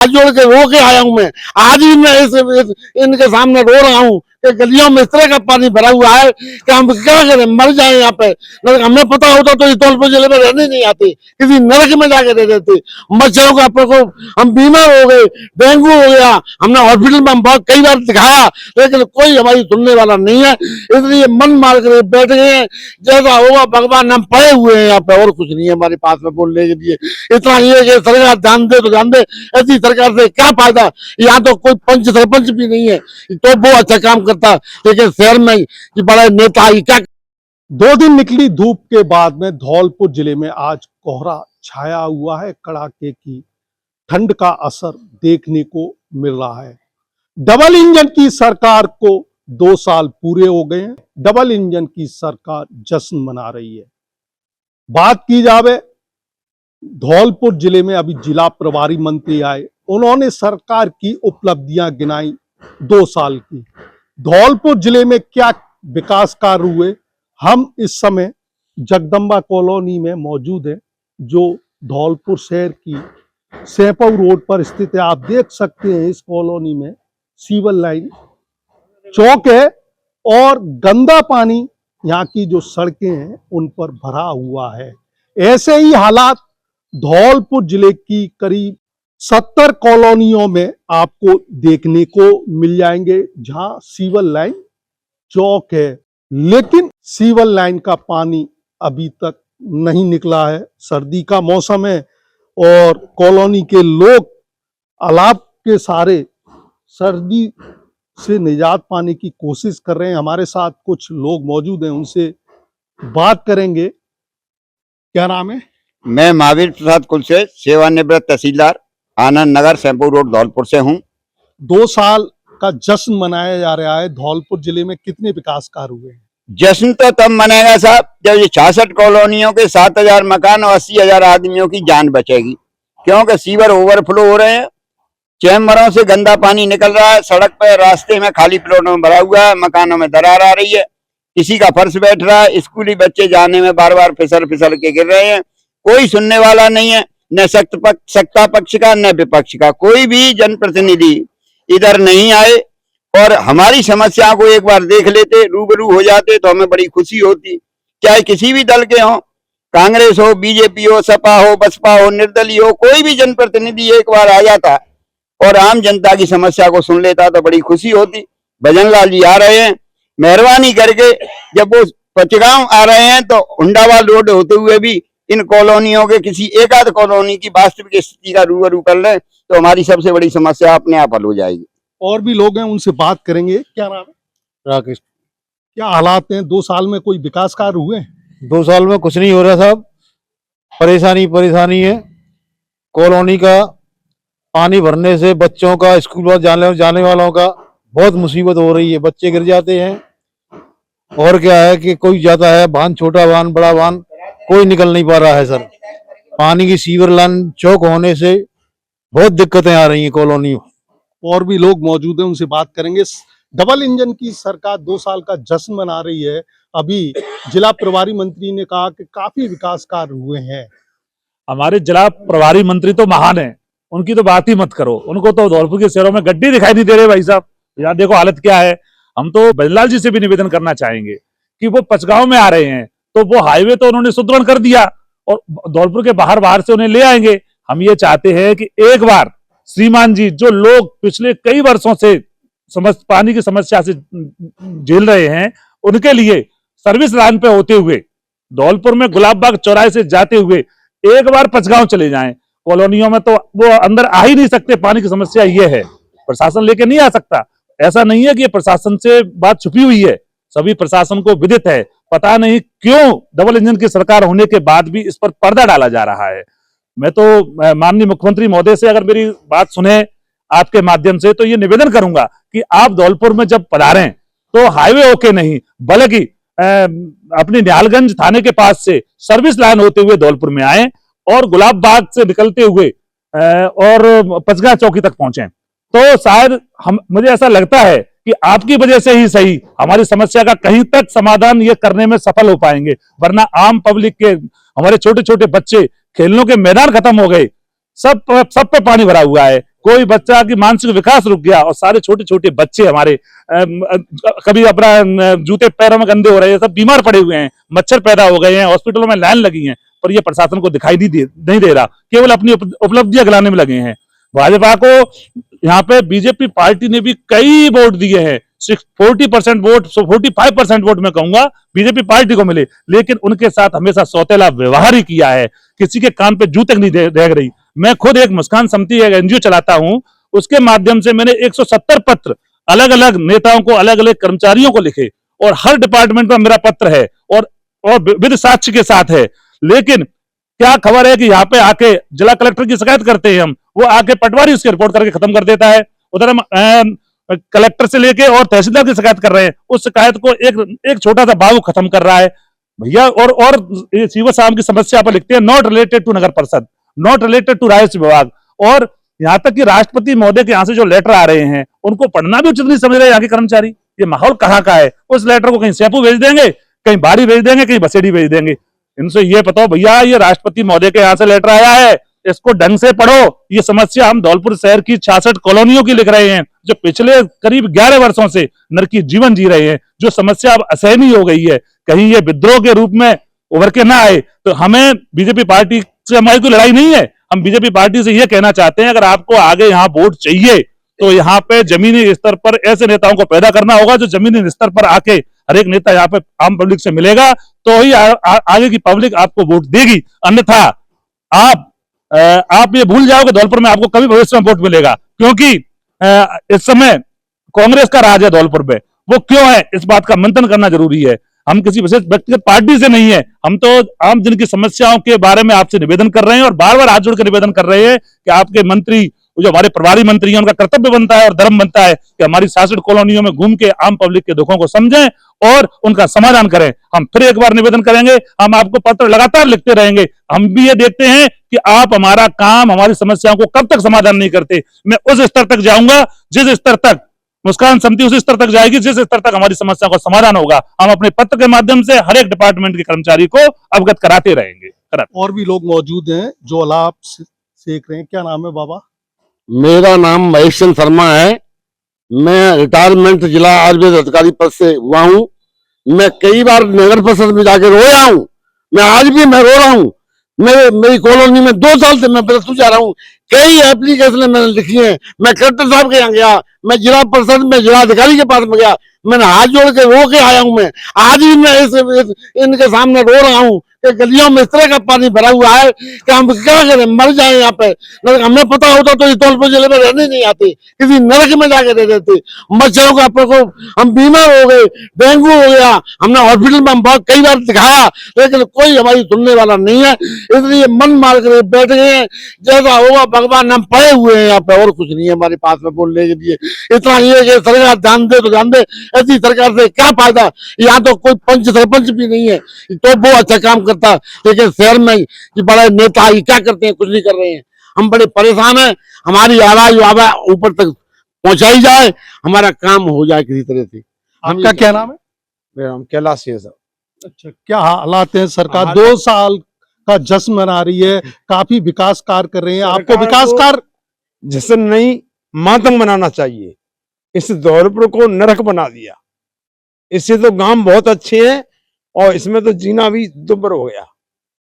जोड़ के रो के आया हूं मैं। आज भी मैं इनके सामने रो रहा हूं कि गलियों में इस तरह का पानी भरा हुआ है कि हम क्या करें, मर जाए यहाँ पे। हमें पता होता तो धौलपुर जिले में रहने नहीं आते, किसी नरक में जाके रह देते। मच्छरों का प्रकोप, हम बीमार हो गए, डेंगू हो गया, हमने हॉस्पिटल में बहुत कई बार दिखाया, लेकिन कोई हमारी सुनने वाला नहीं है। इसलिए मन मार कर बैठ गए हैं, जैसा होगा भगवान, हम पड़े हुए हैं यहाँ पे, और कुछ नहीं है हमारे पास में बोलने के लिए। इतना ये कि सरकार ध्यान दे तो ध्यान दे, ऐसी सरकार से क्या फायदा। यहाँ तो कोई पंच सरपंच भी नहीं है तो वो अच्छा काम करता, लेकिन शहर में कि बड़े नेता ही क्या। 2 दिन निकली धूप के बाद में धौलपुर जिले में आज कोहरा छाया हुआ है। कड़ाके की ठंड का असर देखने को मिल रहा है। डबल इंजन की सरकार को 2 साल पूरे हो गए हैं। डबल इंजन की सरकार जश्न मना रही है। बात की जावे, धौलपुर जिले में अभी जिला प्रभारी मंत्री आए, उन्होंने सरकार की उपलब्धियां गिनाई 2 साल की। धौलपुर जिले में क्या विकास कार्य हुए, हम इस समय जगदम्बा कॉलोनी में मौजूद हैं, जो धौलपुर शहर की सेपऊ रोड पर स्थित है। आप देख सकते हैं इस कॉलोनी में सीवर लाइन चौक है और गंदा पानी यहाँ की जो सड़कें हैं उन पर भरा हुआ है। ऐसे ही हालात धौलपुर जिले की करीब 70 कॉलोनियों में आपको देखने को मिल जाएंगे, जहां सीवर लाइन चौक है, लेकिन सीवर लाइन का पानी अभी तक नहीं निकला है। सर्दी का मौसम है और कॉलोनी के लोग अलाप के सारे सर्दी से निजात पाने की कोशिश कर रहे हैं। हमारे साथ कुछ लोग मौजूद हैं, उनसे बात करेंगे। क्या नाम है? मैं महावीर प्रसाद कुलसे, सेवानिवृत्त तहसीलदार, आनंद नगर, सेपऊ रोड, धौलपुर से हूँ। 2 साल का जश्न मनाया जा रहा है। धौलपुर जिले में कितने विकास कार्य हुए हैं? जश्न तो तब मनाएगा साहब जब ये 66 कॉलोनियों के 7000 मकान और 80,000 आदमियों की जान बचेगी, क्योंकि सीवर ओवरफ्लो हो रहे हैं, चैम्बरों से गंदा पानी निकल रहा है, सड़क पर रास्ते में खाली प्लॉटों में भरा हुआ है, मकानों में दरार आ रही है, किसी का फर्श बैठ रहा है, स्कूली बच्चे जाने में बार बार फिसल फिसल के गिर रहे हैं। कोई सुनने वाला नहीं है, न सत्ता पक्ष का न विपक्ष का। कोई भी जनप्रतिनिधि इधर नहीं आए और हमारी समस्या को एक बार देख लेते, रूबरू हो जाते तो हमें बड़ी खुशी होती। चाहे किसी भी दल के हों, कांग्रेस हो, बीजेपी हो, सपा हो, बसपा हो, निर्दलीय हो, कोई भी जनप्रतिनिधि एक बार आ जाता और आम जनता की समस्या को सुन लेता तो बड़ी खुशी होती। भजन लाल जी आ रहे हैं, मेहरबानी करके जब वो पचगांव आ रहे हैं तो हुंडावाल रोड होते हुए भी इन कॉलोनियों के किसी एक आध कॉलोनी की वास्तविक स्थिति का रूबरू कर लें तो हमारी सबसे बड़ी समस्या अपने आप हल हो जाएगी। और भी लोग हैं, उनसे बात करेंगे। क्या नाम है? राकेश। क्या हालात हैं? 2 साल में कोई विकास कार्य हुए हैं? 2 साल में कुछ नहीं हो रहा साहब, परेशानी है। कॉलोनी का पानी भरने से बच्चों का, स्कूल जाने वालों का बहुत मुसीबत हो रही है, बच्चे गिर जाते हैं। और क्या है कि कोई जाता है वाहन, छोटा वाहन, बड़ा वाहन, कोई निकल नहीं पा रहा है सर। पानी की सीवर लाइन चौक होने से बहुत दिक्कतें आ रही हैं कॉलोनी में। और भी लोग मौजूद हैं, उनसे बात करेंगे। डबल इंजन की सरकार 2 साल का जश्न मना रही है। अभी जिला प्रभारी मंत्री ने कहा कि काफी विकास कार्य हुए हैं। हमारे जिला प्रभारी मंत्री तो महान है, उनकी तो बात ही मत करो। उनको तो धौलपुर के शहरों में गड्ढे दिखाई नहीं दे रहे भाई साहब। यार देखो हालत क्या है। हम तो भजनलाल जी से भी निवेदन करना चाहेंगे कि वो पचगांव में आ रहे हैं तो वो हाईवे तो उन्होंने सुदृढ़ कर दिया और धौलपुर के बाहर से उन्हें ले आएंगे। हम ये चाहते हैं कि एक बार श्रीमान जी, जो लोग पिछले कई वर्षों से पानी की समस्या से झेल रहे हैं, उनके लिए सर्विस लाइन पे होते हुए धौलपुर में गुलाबबाग चौराहे से जाते हुए एक बार पचगांव चले जाएं। कॉलोनियों में तो वो अंदर आ ही नहीं सकते, पानी की समस्या ये है, प्रशासन लेके नहीं आ सकता। ऐसा नहीं है कि प्रशासन से बात छुपी हुई है, सभी प्रशासन को विदित है। पता नहीं क्यों डबल इंजन की सरकार होने के बाद भी इस पर पर्दा डाला जा रहा है। मैं तो माननीय मुख्यमंत्री महोदय से अगर मेरी बात सुने आपके माध्यम से तो ये निवेदन करूंगा कि आप धौलपुर में जब पधारें तो हाईवे होके नहीं बल्कि अपनी निहालगंज थाने के पास से सर्विस लाइन होते हुए धौलपुर में आए और गुलाब बाग से निकलते हुए और पचगा चौकी तक पहुंचे तो शायद मुझे ऐसा लगता है कि आपकी वजह से ही सही हमारी समस्या का कहीं तक समाधान ये करने में सफल हो पाएंगे। वरना आम पब्लिक के, हमारे छोटे छोटे बच्चे, खेलने के मैदान खत्म हो गए, सब पे पानी भरा हुआ है। कोई बच्चा की मानसिक विकास रुक गया और सारे छोटे छोटे बच्चे हमारे कभी अपना जूते पैरों में गंदे हो रहे हैं, सब बीमार पड़े हुए हैं, मच्छर पैदा हो गए हैं, हॉस्पिटलों में लाइन लगी है, पर ये प्रशासन को दिखाई नहीं दे रहा, केवल अपनी उपलब्धियां गिनाने में लगे हैं। भाजपा को यहाँ पे बीजेपी पार्टी ने भी कई वोट दिए हैं, 40% वोट, 45% वोट मैं कहूंगा बीजेपी पार्टी को मिले, लेकिन उनके साथ हमेशा सौतेला व्यवहार ही किया है, किसी के कान पे जू तक नहीं देख रही। मैं खुद एक मुस्कान समिति एक एनजीओ चलाता हूं, उसके माध्यम से मैंने 170 पत्र अलग अलग नेताओं को, अलग अलग कर्मचारियों को लिखे, और हर डिपार्टमेंट में मेरा पत्र है और विद साक्ष्य के साथ है। लेकिन क्या खबर है कि यहाँ पे आके जिला कलेक्टर की शिकायत करते हैं हम, वो आके पटवारी उसकी रिपोर्ट करके खत्म कर देता है। उधर हम कलेक्टर से लेके और तहसीलदार की शिकायत कर रहे हैं, उस शिकायत को एक छोटा सा बाबू खत्म कर रहा है भैया। और सीओ साहब की समस्या पर लिखते हैं नॉट रिलेटेड टू नगर परिषद, नॉट रिलेटेड टू राजस्व विभाग, और यहाँ तक कि राष्ट्रपति महोदय के यहाँ से जो लेटर आ रहे हैं उनको पढ़ना भी उचित नहीं समझ रहे यहाँ के कर्मचारी। ये माहौल कहाँ का है? उस लेटर को कहीं सेपू भेज देंगे, कहीं बाड़ी भेज देंगे, कहीं बसेड़ी भेज देंगे। इनसे ये बताओ भैया, ये राष्ट्रपति महोदय के यहाँ से लेटर आया है, इसको ढंग से पढ़ो। ये समस्या हम धौलपुर शहर की 66 कॉलोनियों की लिख रहे हैं, जो पिछले करीब 11 वर्षों से नरकी जीवन जी रहे हैं, जो समस्या अब असहनीय हो गई है। कहीं ये विद्रोह के रूप में उभर के ना आए। तो हमें बीजेपी पार्टी से हमारी कोई लड़ाई नहीं है, हम बीजेपी पार्टी से ये कहना चाहते हैं, अगर आपको आगे यहाँ वोट चाहिए तो यहाँ पे जमीनी स्तर पर ऐसे नेताओं को पैदा करना होगा जो जमीनी स्तर पर आके हर एक नेता यहाँ पे आम पब्लिक से मिलेगा, तो ही आगे की पब्लिक आपको वोट देगी। अन्यथा आप ये भूल जाओगे धौलपुर में आपको कभी भविष्य में वोट मिलेगा, क्योंकि इस समय कांग्रेस का राज है धौलपुर में। वो क्यों है, इस बात का मंथन करना जरूरी है। हम किसी विशेष व्यक्तिगत पार्टी से नहीं है, हम तो आम जन की समस्याओं के बारे में आपसे निवेदन कर रहे हैं और बार बार हाथ जोड़कर निवेदन कर रहे हैं कि आपके मंत्री, जो हमारे प्रभारी मंत्री हैं, उनका कर्तव्य बनता है और धर्म बनता है कि हमारी 66 कॉलोनियों में घूम के आम पब्लिक के दुखों को समझें और उनका समाधान करें। हम फिर एक बार निवेदन करेंगे, हम आपको पत्र लगातार लिखते रहेंगे। हम भी ये देखते हैं कि आप हमारा काम, हमारी समस्याओं को कब तक समाधान नहीं करते। मैं उस स्तर तक जाऊंगा जिस स्तर तक मुस्कान समिति उस स्तर तक जाएगी, जिस स्तर तक हमारी समस्या का समाधान होगा। हम अपने पत्र के माध्यम से हर एक डिपार्टमेंट के कर्मचारी को अवगत कराते रहेंगे। और भी लोग मौजूद हैं जो अलाप सेक रहे हैं। क्या नाम है बाबा? मेरा नाम महेश चंद्र शर्मा है। मैं रिटायरमेंट जिला आयुर्वेद अधिकारी पद से हुआ हूँ। मैं कई बार नगर परिषद में जाकर रोया हूँ, मैं आज भी मैं रो रहा हूँ। मेरी कॉलोनी में 2 साल से मैं बरसू जा रहा हूँ, कई एप्लीकेशन मैंने लिखी हैं। मैं कलेक्टर साहब के यहाँ गया, मैं जिला परिषद में जिला अधिकारी के पास में गया, मैंने हाथ जोड़ के रो के आया हूँ। मैं आज भी मैं इनके सामने रो रहा हूँ कि गलियों में इस तरह का पानी भरा हुआ है कि हम क्या करें, मर जाए यहाँ पे। हमें पता होता तो धौलपुर जिले में रहने नहीं आते, किसी नरक में जाके रह देते। मच्छरों का प्रकोप, हम बीमार हो गए, डेंगू हो गया, हमने हॉस्पिटल में हम बहुत कई बार दिखाया, लेकिन कोई हमारी सुनने वाला नहीं है। इसलिए मन मार कर बैठ गए हैं, जैसा होगा भगवान, हम पड़े हुए हैं यहाँ पे, और कुछ नहीं है हमारे पास में बोलने के लिए। इतना ये कि सरकार ध्यान दे तो ध्यान दे, ऐसी सरकार से क्या फायदा। यहाँ तो कोई पंच सरपंच भी नहीं है तो वो अच्छा काम करता, लेकिन शहर में कि बड़े नेता ये क्या करते हैं, कुछ नहीं कर रहे हैं। हम बड़े परेशान हैं, हमारी आवाज ऊपर तक पहुंचाई जाए, हमारा काम हो जाए किसी तरह से। आपका क्या नाम है? मेरा नाम कैलाश है सर। अच्छा, क्या हालात हैं? सरकार 2 साल का जश्न मना रही है, काफी विकास कार्य कर रहे हैं, आपको विकास कार्य जश्न नहीं मातम बनाना चाहिए। इस धौलपुर को नरक बना दिया। इससे तो गांव बहुत अच्छे हैं और इसमें तो जीना भी दुर्भर हो गया।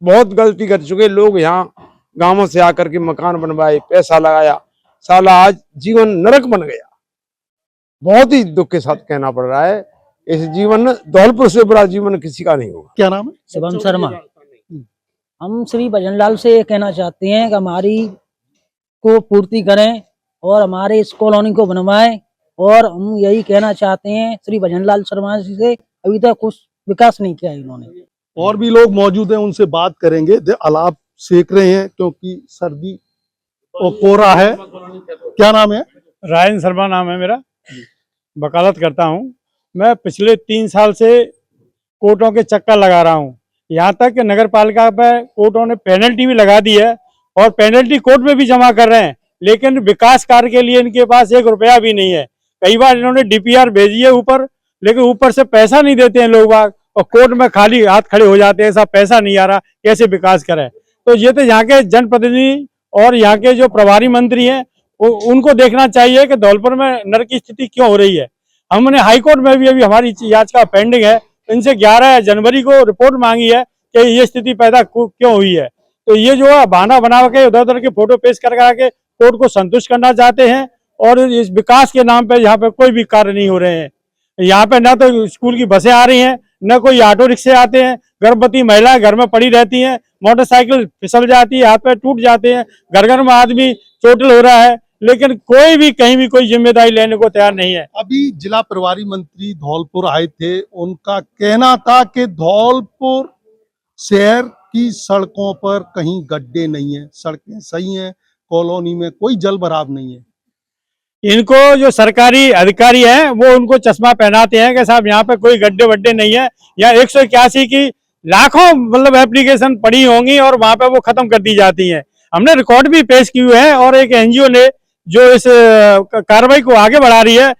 बहुत गलती कर चुके लोग, यहाँ गांवों से आकर के मकान बनवाए, पैसा लगाया, साला आज जीवन नरक बन गया। बहुत ही दुख के साथ कहना पड़ रहा है, इस जीवन धौलपुर से बड़ा जीवन किसी का नहीं होगा। क्या नाम है? शिवम शर्मा। हम श्री भजनलाल से ये कहना चाहते हैं कि हमारी को पूर्ति करें और हमारे इस कॉलोनी को बनवाएं, और हम यही कहना चाहते हैं श्री भजनलाल शर्मा जी से, अभी तक कुछ विकास नहीं किया इन्होंने। और भी लोग मौजूद हैं, उनसे बात करेंगे। अलाप सेक रहे हैं क्योंकि सर्दी और कोहरा है। क्या नाम है? रायन शर्मा नाम है मेरा, वकालत करता हूं। मैं पिछले 3 साल से कोर्टों के चक्कर लगा रहा हूं। यहाँ तक कि नगर पालिका पर कोर्टों ने पेनल्टी भी लगा दी है और पेनल्टी कोर्ट में भी जमा कर रहे हैं, लेकिन विकास कार्य के लिए इनके पास 1 रुपया भी नहीं है। कई बार इन्होंने डीपीआर भेजी है ऊपर, लेकिन ऊपर से पैसा नहीं देते हैं लोग बाग, और कोर्ट में खाली हाथ खड़े हो जाते हैं, ऐसा पैसा नहीं आ रहा, कैसे विकास करें। तो ये तो यहाँ के जनप्रतिनिधि और यहाँ के जो प्रभारी मंत्री हैं उनको देखना चाहिए कि धौलपुर में नर की स्थिति क्यों हो रही है। हमने हाईकोर्ट में भी अभी हमारी याचिका पेंडिंग है, इनसे 11 जनवरी को रिपोर्ट मांगी है कि ये स्थिति पैदा क्यों हुई है। तो ये जो है बहाना बना के उधर उधर के फोटो पेश कर के कोर्ट को संतुष्ट करना चाहते हैं, और इस विकास के नाम पे यहाँ पे कोई भी कार्य नहीं हो रहे हैं। यहाँ पे ना तो स्कूल की बसें आ रही हैं, न कोई ऑटो रिक्शे आते हैं, गर्भवती महिलाएं घर में पड़ी रहती हैं, मोटरसाइकिल फिसल जाती है, हाथ पैर टूट जाते हैं, घर घर में आदमी चोटिल हो रहा है, लेकिन कोई भी कहीं भी कोई जिम्मेदारी लेने को तैयार नहीं है। अभी जिला प्रभारी मंत्री धौलपुर आए थे, उनका कहना था कि धौलपुर शहर की सड़कों पर कहीं गड्ढे नहीं है, सड़कें सही हैं, कॉलोनी में कोई जल भराव नहीं है। इनको जो सरकारी अधिकारी हैं वो उनको चश्मा पहनाते हैं कि साहब यहाँ पे कोई गड्ढे वड्ढे नहीं है। यहाँ 181 की लाखों मतलब एप्लीकेशन पड़ी होंगी और वहां पे वो खत्म कर दी जाती हैं। हमने रिकॉर्ड भी पेश किए हैं, और एक एनजीओ ने जो इस कार्रवाई को आगे बढ़ा रही है,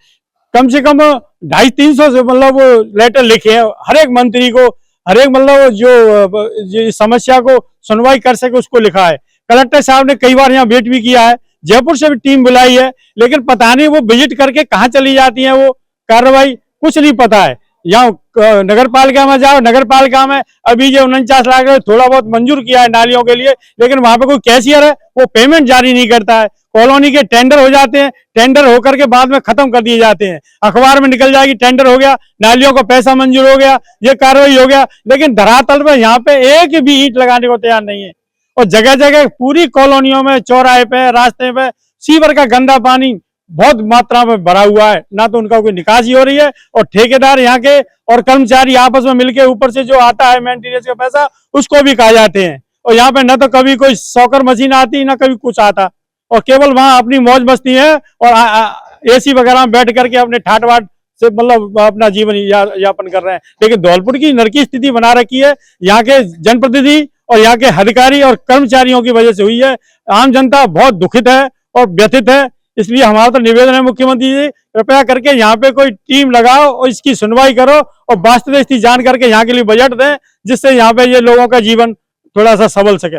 कम से कम 250-300 से मतलब वो लेटर लिखे हैं हर एक मंत्री को, हर एक मतलब जो समस्या को सुनवाई कर सके उसको लिखा है। कलेक्टर साहब ने कई बार यहाँ वेट भी किया है, जयपुर से भी टीम बुलाई है, लेकिन पता नहीं वो विजिट करके कहाँ चली जाती है, वो कार्रवाई कुछ नहीं पता है। यहाँ नगर पालिका में जाओ, नगर पालिका में अभी जो 49 लाख थोड़ा बहुत मंजूर किया है नालियों के लिए, लेकिन वहां पे कोई कैशियर है वो पेमेंट जारी नहीं करता है। कॉलोनी के टेंडर हो जाते हैं, टेंडर होकर के बाद में खत्म कर दिए जाते हैं, अखबार में निकल जाएगी टेंडर हो गया, नालियों का पैसा मंजूर हो गया, ये कार्रवाई हो गया, लेकिन धरातल में यहाँ पे एक भी ईंट लगाने को तैयार नहीं है। और जगह जगह पूरी कॉलोनियों में, चौराहे पे, रास्ते पे सीवर का गंदा पानी बहुत मात्रा में भरा हुआ है, ना तो उनका कोई निकासी हो रही है, और ठेकेदार यहाँ के और कर्मचारी आपस में मिलकर ऊपर से जो आता है मेंटेनेंस का पैसा उसको भी खा जाते हैं। और यहाँ पे न तो कभी कोई सॉकर मशीन आती, ना कभी कुछ आता, और केवल वहां अपनी मौज मस्ती है और एसी वगैरह में बैठ करके अपने ठाट वाट से मतलब अपना जीवन यापन कर रहे हैं। लेकिन धौलपुर की नरकी स्थिति बना रखी है यहाँ के जनप्रतिनिधि और यहाँ के अधिकारी और कर्मचारियों की वजह से हुई है। आम जनता बहुत दुखित है और व्यथित है। इसलिए हमारा तो निवेदन है मुख्यमंत्री जी, कृपया करके यहाँ पे कोई टीम लगाओ और इसकी सुनवाई करो और वास्तविक स्थिति जान करके यहाँ के लिए बजट दें, जिससे यहाँ पे ये लोगों का जीवन थोड़ा सा संभल सके।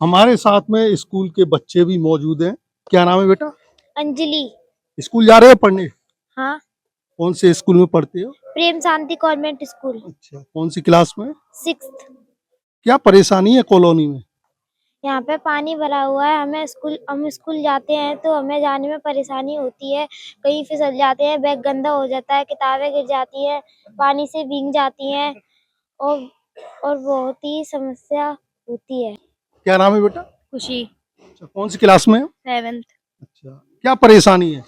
हमारे साथ में स्कूल के बच्चे भी मौजूद हैं। क्या नाम है बेटा? अंजलि। स्कूल जा रहे हो पढ़ने? हाँ। कौन से स्कूल में पढ़ते हो? प्रेम शांति कॉन्वेंट स्कूल। अच्छा, कौन सी क्लास में? 6th। क्या परेशानी है कॉलोनी में? यहाँ पे पानी भरा हुआ है, हम स्कूल जाते हैं तो हमें जाने में परेशानी होती है, कहीं फिसल जाते हैं, बैग गंदा हो जाता है, किताबें गिर जाती हैं, पानी से भीग जाती हैं, और बहुत ही समस्या होती है। क्या नाम है बेटा? खुशी। अच्छा, कौन सी क्लास में? 7th। अच्छा, क्या परेशानी है?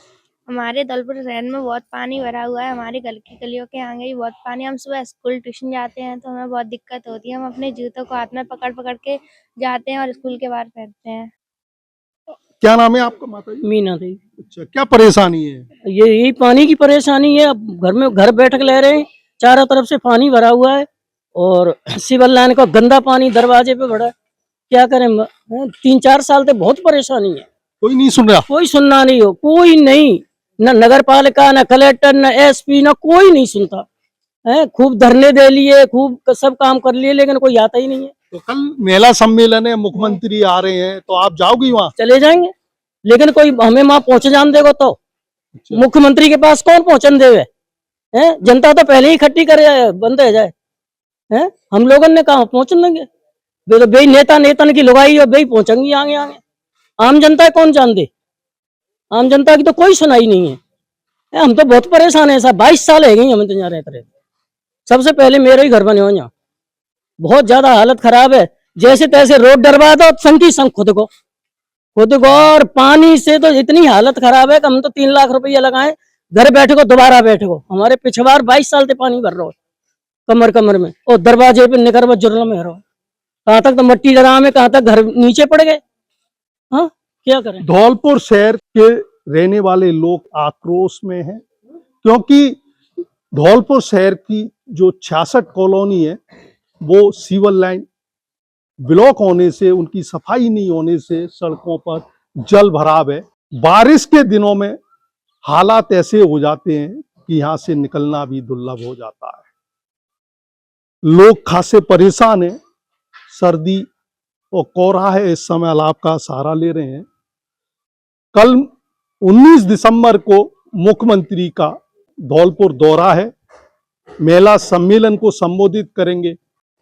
हमारे धौलपुर शहर में बहुत पानी भरा हुआ है, हमारे घर की गलियों के आगे भी बहुत पानी। हम सुबह स्कूल ट्यूशन जाते हैं तो हमें बहुत दिक्कत होती है, हम अपने जूतों को हाथ में पकड़ पकड़ के जाते हैं और स्कूल के बाहर फेंकते हैं। क्या नाम है आपका माता जी? मीना देवी। अच्छा, क्या परेशानी है? यही पानी की परेशानी है। अब घर बैठ के ले रहे हैं, चारों तरफ से पानी भरा हुआ है और सिविल लाइन का गंदा पानी दरवाजे पे भरा है। क्या करें? 3-4 साल से बहुत परेशानी है। कोई नहीं सुन रहा? कोई सुनना नहीं हो, कोई नहीं, न नगर पालिका, न कलेक्टर, न एसपी, न कोई नहीं सुनता है। खूब धरने दे लिए, खूब सब काम कर लिए, लेकिन कोई आता ही नहीं है। तो कल मेला सम्मेलन है, मुख्यमंत्री आ रहे हैं, तो आप जाओगी वहाँ? चले जाएंगे, लेकिन कोई हमें वहां पहुंचे जान देगा तो? अच्छा। मुख्यमंत्री के पास कौन पहुंचन देवे? हैं, जनता तो पहले ही इकट्ठी करे बंद हो जाए। हैं, हम लोगों ने कहा पहुंचन देंगे? बेई नेता की लुगाई और बेई पहुंचेंगी आगे आगे। आम जनता कौन जान दे? आम जनता की तो कोई सुनाई नहीं है। हम तो बहुत परेशान है साहब, 22 साल है गई हमें तो यहाँ रहते रहे। सबसे पहले मेरे ही घर बने हो यहाँ, बहुत ज्यादा हालत खराब है। जैसे तैसे रोड डरवा दो, संकी संग खुद को, और पानी से तो इतनी हालत खराब है कि हम तो 3 लाख रुपया लगाए, घर बैठे को दोबारा बैठे को। हमारे पिछवार 22 साल से पानी भर रहा हो कमर में, और दरवाजे पे निकर जुर्ल में रहो। कहाँ तक तो मट्टी लगा में, कहाँ तक घर नीचे पड़ गए। हाँ, क्या करें? धौलपुर शहर के रहने वाले लोग आक्रोश में हैं, क्योंकि धौलपुर शहर की जो 66 कॉलोनी है वो सीवर लाइन ब्लॉक होने से, उनकी सफाई नहीं होने से सड़कों पर जल भराव है। बारिश के दिनों में हालात ऐसे हो जाते हैं कि यहाँ से निकलना भी दुर्लभ हो जाता है। लोग खासे परेशान हैं। सर्दी और कोहरा है, इस समय अलाव का सहारा ले रहे हैं। कल 19 दिसंबर को मुख्यमंत्री का धौलपुर दौरा है, मेला सम्मेलन को संबोधित करेंगे।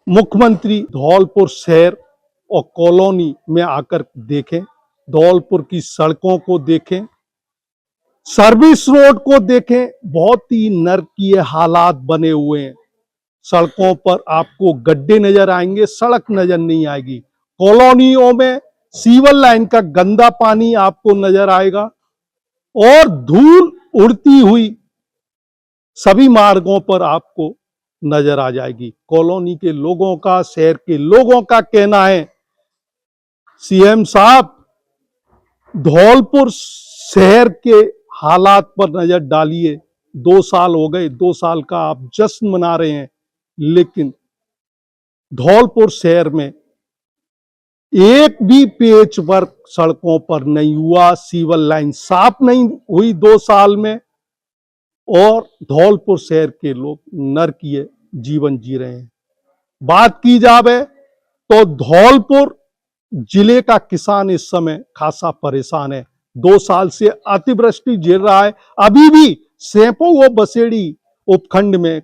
मुख्यमंत्री धौलपुर शहर और कॉलोनी में आकर देखें, धौलपुर की सड़कों को देखें, सर्विस रोड को देखें। बहुत ही नरकीय हालात बने हुए हैं। सड़कों पर आपको गड्ढे नजर आएंगे, सड़क नजर नहीं आएगी। कॉलोनियों में सीवर लाइन का गंदा पानी आपको नजर आएगा और धूल उड़ती हुई सभी मार्गों पर आपको नजर आ जाएगी। कॉलोनी के लोगों का, शहर के लोगों का कहना है, सीएम साहब धौलपुर शहर के हालात पर नजर डालिए। 2 साल हो गए, 2 साल का आप जश्न मना रहे हैं, लेकिन धौलपुर शहर में एक भी पेच वर्क सड़कों पर नहीं हुआ, सीवर लाइन साफ नहीं हुई 2 साल में, और धौलपुर शहर के लोग नरकीय जीवन जी रहे हैं। बात की जावे तो धौलपुर जिले का किसान इस समय खासा परेशान है। 2 साल से अतिवृष्टि झेल रहा है। अभी भी सेंपो व बसेड़ी उपखंड में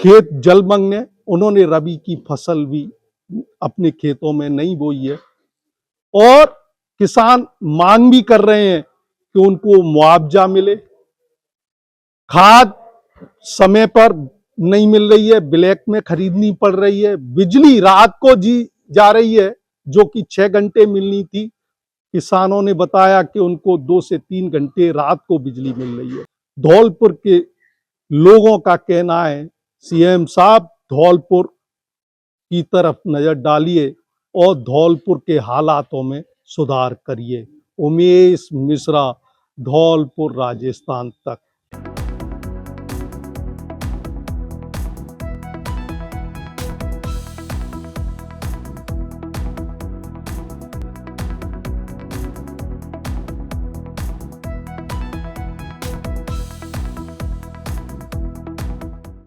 खेत जलमग्न है। उन्होंने रबी की फसल भी अपने खेतों में नहीं बोई है और किसान मांग भी कर रहे हैं कि उनको मुआवजा मिले। खाद समय पर नहीं मिल रही है, ब्लैक में खरीदनी पड़ रही है। बिजली रात को जा रही है जो कि 6 घंटे मिलनी थी। किसानों ने बताया कि उनको 2 से 3 घंटे रात को बिजली मिल रही है। धौलपुर के लोगों का कहना है, सीएम साहब धौलपुर की तरफ नजर डालिए और धौलपुर के हालातों में सुधार करिए। उमेश मिश्रा, धौलपुर, राजस्थान तक।